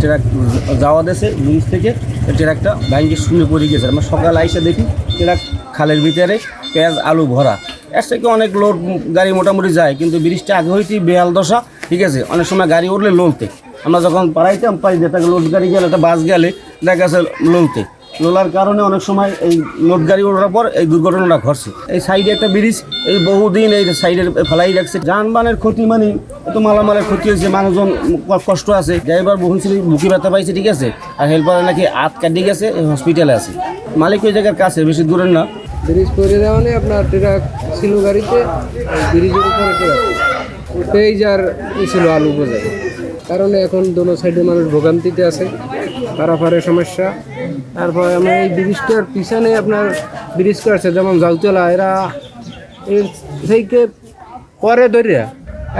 Truck যাওয়া দেশে bridge থেকে ট্রাকটা ব্যাংকের শূন্য পড়ে গেছে। আমরা সকালে আইসা দেখি ট্রাক খালের ভিতরে পেঁয়াজ আলু ভরা। এর থেকে অনেক লোড গাড়ি মোটামুটি যায়, কিন্তু ব্রিজটা আগে হইতেই বেহাল দশা, ঠিক আছে। অনেক সময় গাড়ি উঠলে লোলতে, আমরা যখন পাড়াইতাম পাই যে তাকে লোড গাড়ি গেলে একটা বাস গেলে দেখা গেছে লোলতে, লোলার কারণে অনেক সময় এই লোড গাড়ি ওঠার পর এই দুর্ঘটনাটা ঘটছে। এই সাইডে একটা ব্রিজ এই বহুদিন এই সাইডে ফেলাই রাখছে। যানবাহনের ক্ষতি মানে তো মালামালের ক্ষতি হয়েছে, মানুষজন কষ্ট আছে। ড্রাইভার বহু ছিল বুকি ব্যথা পাইছে, ঠিক আছে। আর হেল্পার নাকি হাত কাটি গেছে, হসপিটালে আছে। মালিক ওই জায়গার কাছে, বেশি দূরের না। ব্রিজ করে দেওয়া নেই, আপনার ট্রাক ছিল গাড়িতে, ব্রিজের উপরে ট্রাক পেঁয়াজ আর ছিল আলু বোঝাই কারণে এখন দোনো সাইডে মানুষ ভোগান্তিতে আছে, পারাপারের সমস্যা। তারপরে আমরা এই ব্রিজটার পিছনে আপনার ব্রিজ করছে, যেমন জাউতলা, এরা এর থেকে পরে ধরিয়া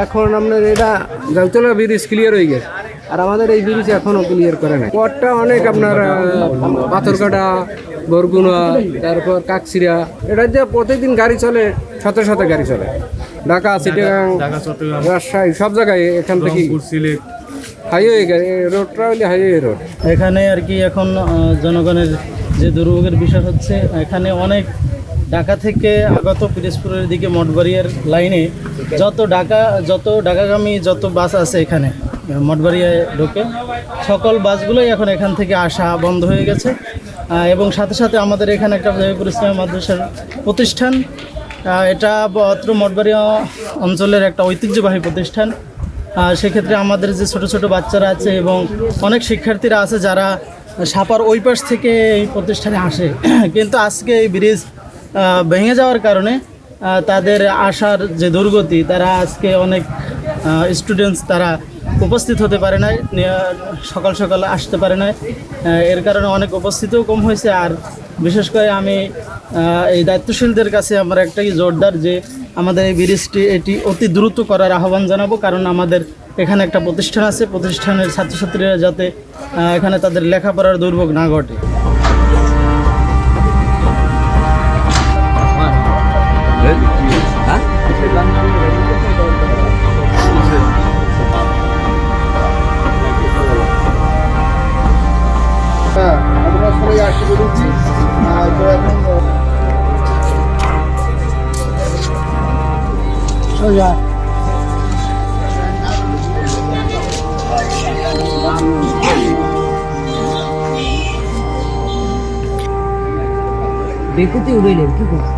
এখন আপনার এটা জাউতলা ব্রিজ ক্লিয়ার হয়ে গেছে, আর আমাদের এই ব্রিজ এখনও ক্লিয়ার করে নাই। পথটা অনেক আপনার পাথরকাটা, বরগুনা, তারপর কাকসিরা, এটা যে প্রতিদিন গাড়ি চলে, শত শত গাড়ি চলে। ঢাকা, চিটাগাং, রাজশাহী, সব জায়গায় এখান থেকে হাইওয়ে গাড়ি, রোডটা হলে হাইওয়ে রোড। এখানে আর কি এখন জনগণের যে দুর্ভোগের বিষয় হচ্ছে, এখানে অনেক ঢাকা থেকে আগত পিরোজপুরের দিকে মঠবাড়িয়ার লাইনে যত ঢাকাগামী যত বাস আছে এখানে মঠবাড়িয়ায় ঢোকে, সকল বাসগুলোই এখন এখান থেকে আসা বন্ধ হয়ে গেছে। এবং সাথে সাথে আমাদের এখানে একটা জহিপুর ইসলামী মাদ্রাসার প্রতিষ্ঠান, এটা অত্র মঠবাড়িয়া অঞ্চলের একটা ঐতিহ্যবাহী প্রতিষ্ঠান। সেক্ষেত্রে আমাদের যে ছোট ছোট বাচ্চারা আছে এবং অনেক শিক্ষার্থীরা আছে যারা সাপার ওই পাশ থেকে এই প্রতিষ্ঠানে আসে, কিন্তু আজকে এই ব্রিজ ভেঙে যাওয়ার কারণে তাদের আসার যে দুর্গতি, তারা আজকে অনেক স্টুডেন্টস তারা উপস্থিত হতে পারে না, সকাল সকাল আসতে পারে না। এর কারণে অনেক উপস্থিতিও কম হয়েছে। আর বিশেষ করে আমি এই দায়িত্বশীলদের কাছে আমার একটাই জোরদার যে আমাদের এই ব্রিজটি এটি অতি দ্রুত করার আহ্বান জানাবো, কারণ আমাদের এখানে একটা প্রতিষ্ঠান আছে, প্রতিষ্ঠানের ছাত্রছাত্রীরা যাতে এখানে তাদের লেখাপড়ার দুর্ভোগ না ঘটে। আমরা সবাই আসতে পেরেছি, তো এখন সোজা বেকুতে উড়ে কি করছে।